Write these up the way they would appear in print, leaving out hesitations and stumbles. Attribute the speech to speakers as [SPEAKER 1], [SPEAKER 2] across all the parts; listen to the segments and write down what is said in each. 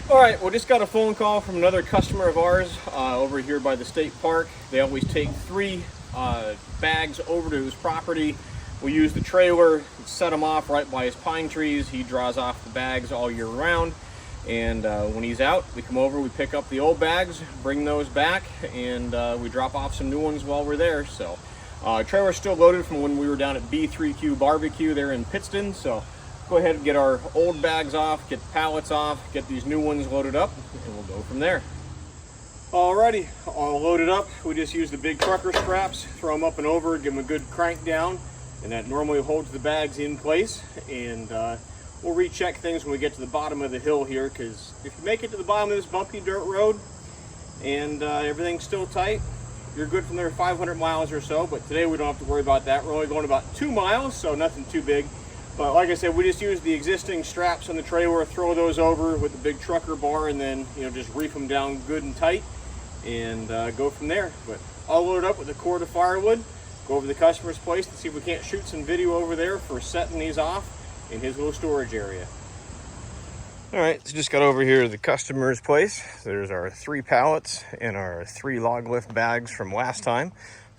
[SPEAKER 1] All right, well, just got a phone call from another customer of ours over here by the state park. They always take 3 bags over to his property. We use the trailer, set them off right by his pine trees. He draws off the bags all year round. And when he's out, we come over, we pick up the old bags, bring those back, and we drop off some new ones while we're there. So trailer's still loaded from when we were down at B3Q Barbecue there in Pittston. So go ahead and get our old bags off, get the pallets off, get these new ones loaded up, and we'll go from there. Alrighty, all loaded up. We just use the big trucker straps, throw them up and over, give them a good crank down, and that normally holds the bags in place. And we'll recheck things when we get to the bottom of the hill here, because if you make it to the bottom of this bumpy dirt road and everything's still tight, you're good from there 500 miles or so. But today we don't have to worry about that. We're only going about 2 miles, so nothing too big. But like I said, we just use the existing straps on the trailer, throw those over with the big trucker bar, and then just reef them down good and tight and go from there. But all loaded up with a cord of firewood. Go over to the customer's place to see if we can't shoot some video over there for setting these off in his little storage area. All right, so just got over here to the customer's place. There's our 3 pallets and our 3 log lift bags from last time.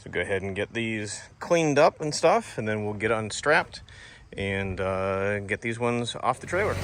[SPEAKER 1] So go ahead and get these cleaned up and stuff, and then we'll get unstrapped and get these ones off the trailer.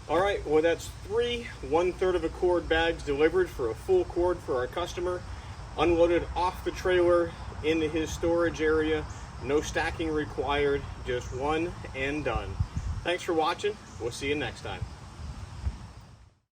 [SPEAKER 1] All right, well, that's 3 1/3 of a cord bags delivered for a full cord for our customer, unloaded off the trailer into his storage area. No stacking required, just one and done. Thanks for watching. We'll see you next time.